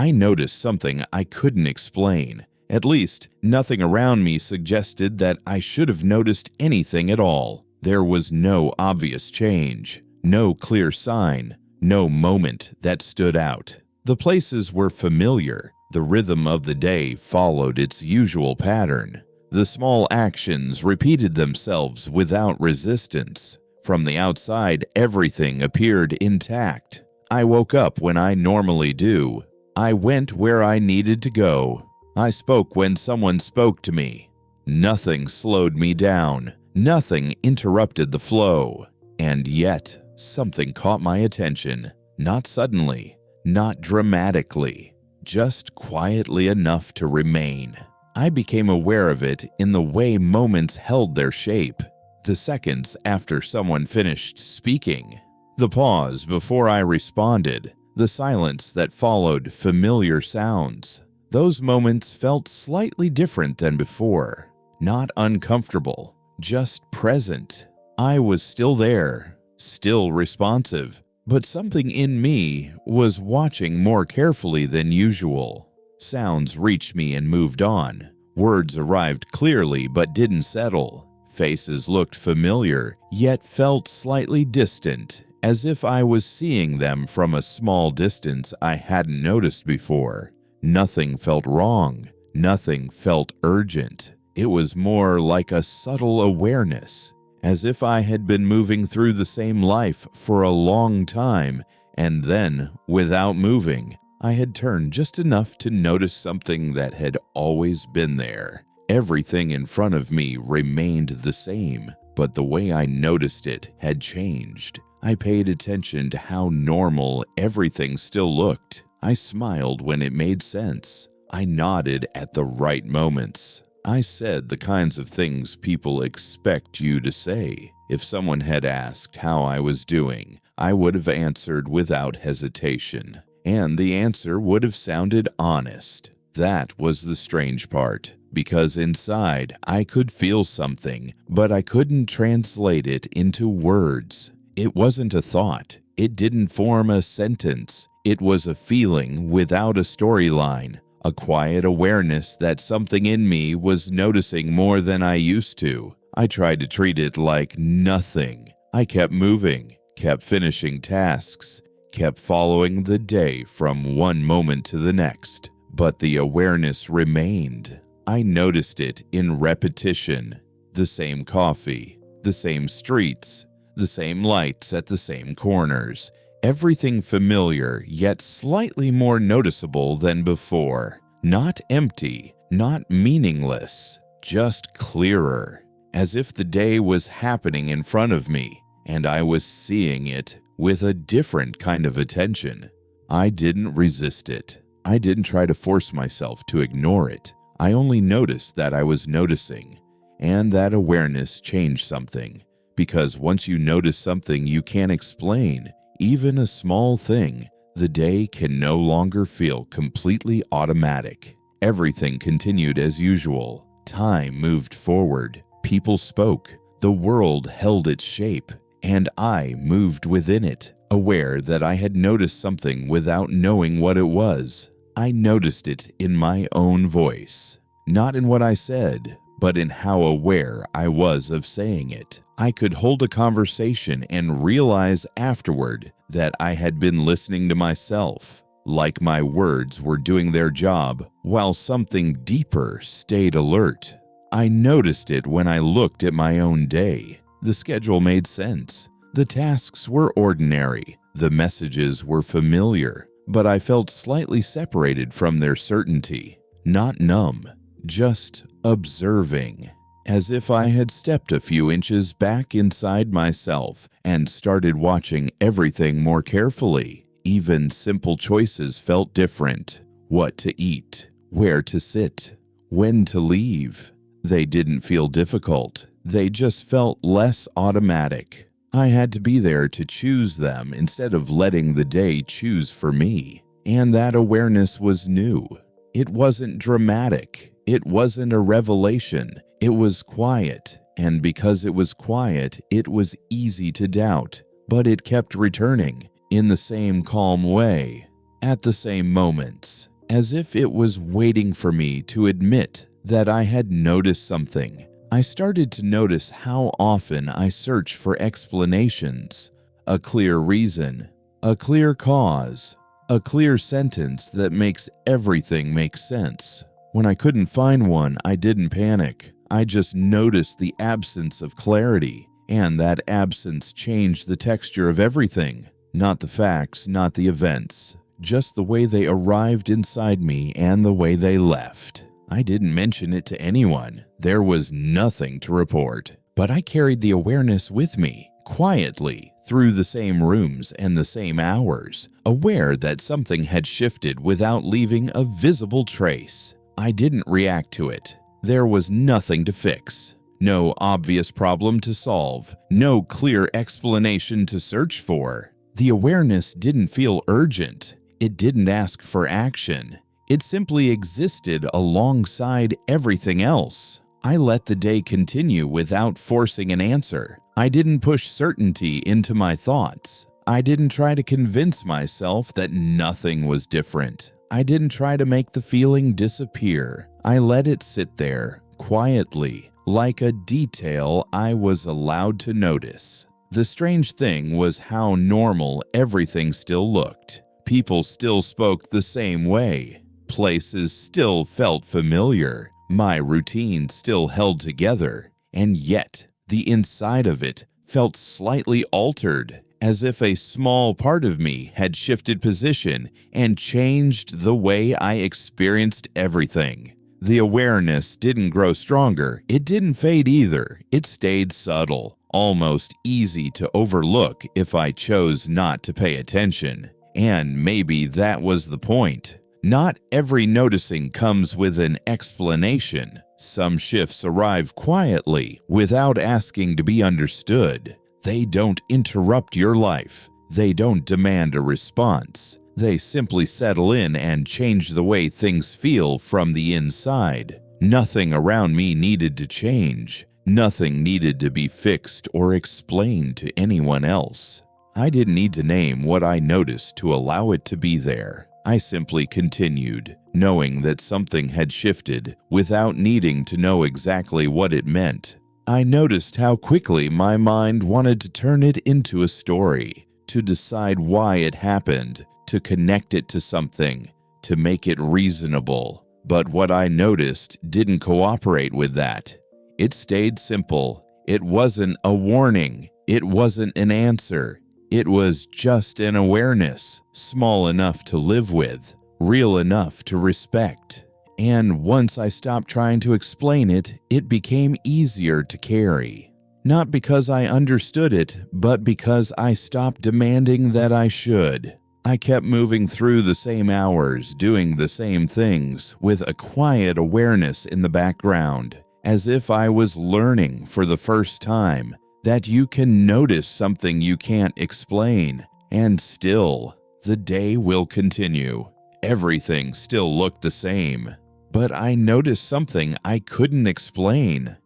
I noticed something I couldn't explain. At least, nothing around me suggested that I should have noticed anything at all. There was no obvious change, no clear sign, no moment that stood out. The places were familiar. The rhythm of the day followed its usual pattern. The small actions repeated themselves without resistance. From the outside, everything appeared intact. I woke up when I normally do. I went where I needed to go. I spoke when someone spoke to me. Nothing slowed me down. Nothing interrupted the flow. And yet, something caught my attention. Not suddenly, not dramatically, just quietly enough to remain. I became aware of it in the way moments held their shape. The seconds after someone finished speaking. The pause before I responded. The silence that followed familiar sounds. Those moments felt slightly different than before. Not uncomfortable, just present. I was still there, still responsive, but something in me was watching more carefully than usual. Sounds reached me and moved on. Words arrived clearly but didn't settle. Faces looked familiar, yet felt slightly distant, as if I was seeing them from a small distance I hadn't noticed before. Nothing felt wrong. Nothing felt urgent. It was more like a subtle awareness, as if I had been moving through the same life for a long time, and then, without moving, I had turned just enough to notice something that had always been there. Everything in front of me remained the same, but the way I noticed it had changed. I paid attention to how normal everything still looked. I smiled when it made sense. I nodded at the right moments. I said the kinds of things people expect you to say. If someone had asked how I was doing, I would have answered without hesitation, and the answer would have sounded honest. That was the strange part, because inside I could feel something, but I couldn't translate it into words. It wasn't a thought. It didn't form a sentence. It was a feeling without a storyline, a quiet awareness that something in me was noticing more than I used to. I tried to treat it like nothing. I kept moving, kept finishing tasks, kept following the day from one moment to the next. But the awareness remained. I noticed it in repetition. The same coffee, the same streets, the same lights at the same corners. Everything familiar, yet slightly more noticeable than before. Not empty, not meaningless, just clearer. As if the day was happening in front of me, and I was seeing it with a different kind of attention. I didn't resist it. I didn't try to force myself to ignore it. I only noticed that I was noticing, and that awareness changed something. Because once you notice something you can't explain, even a small thing, the day can no longer feel completely automatic. Everything continued as usual. Time moved forward. People spoke. The world held its shape, and I moved within it, aware that I had noticed something without knowing what it was. I noticed it in my own voice, not in what I said, but in how aware I was of saying it. I could hold a conversation and realize afterward that I had been listening to myself, like my words were doing their job, while something deeper stayed alert. I noticed it when I looked at my own day. The schedule made sense. The tasks were ordinary. The messages were familiar, but I felt slightly separated from their certainty. Not numb, just observing. As if I had stepped a few inches back inside myself and started watching everything more carefully. Even simple choices felt different. What to eat, where to sit, when to leave. They didn't feel difficult. They just felt less automatic. I had to be there to choose them instead of letting the day choose for me. And that awareness was new. It wasn't dramatic. It wasn't a revelation. It was quiet. And because it was quiet, it was easy to doubt. But it kept returning in the same calm way, at the same moments. as if it was waiting for me to admit that I had noticed something. I started to notice how often I search for explanations, a clear reason, a clear cause, a clear sentence that makes everything make sense. When I couldn't find one, I didn't panic. I just noticed the absence of clarity, and that absence changed the texture of everything. Not the facts, not the events, just the way they arrived inside me and the way they left. I didn't mention it to anyone. There was nothing to report. But I carried the awareness with me, quietly, through the same rooms and the same hours, aware that something had shifted without leaving a visible trace. I didn't react to it. There was nothing to fix. No obvious problem to solve. No clear explanation to search for. The awareness didn't feel urgent. It didn't ask for action. It simply existed alongside everything else. I let the day continue without forcing an answer. I didn't push certainty into my thoughts. I didn't try to convince myself that nothing was different. I didn't try to make the feeling disappear. I let it sit there, quietly, like a detail I was allowed to notice. The strange thing was how normal everything still looked. People still spoke the same way. Places still felt familiar. My routine still held together. And yet, the inside of it felt slightly altered, as if a small part of me had shifted position and changed the way I experienced everything. The awareness didn't grow stronger. It didn't fade either. It stayed subtle, almost easy to overlook if I chose not to pay attention. And maybe that was the point. Not every noticing comes with an explanation. Some shifts arrive quietly, without asking to be understood. They don't interrupt your life. They don't demand a response. They simply settle in and change the way things feel from the inside. Nothing around me needed to change. Nothing needed to be fixed or explained to anyone else. I didn't need to name what I noticed to allow it to be there. I simply continued, knowing that something had shifted without needing to know exactly what it meant. I noticed how quickly my mind wanted to turn it into a story, to decide why it happened, to connect it to something, to make it reasonable. But what I noticed didn't cooperate with that. It stayed simple. It wasn't a warning. It wasn't an answer. It was just an awareness, small enough to live with, real enough to respect. And once I stopped trying to explain it, it became easier to carry. Not because I understood it, but because I stopped demanding that I should. I kept moving through the same hours, doing the same things, with a quiet awareness in the background, as if I was learning for the first time that you can notice something you can't explain, and still, the day will continue. Everything still looked the same. But I noticed something I couldn't explain.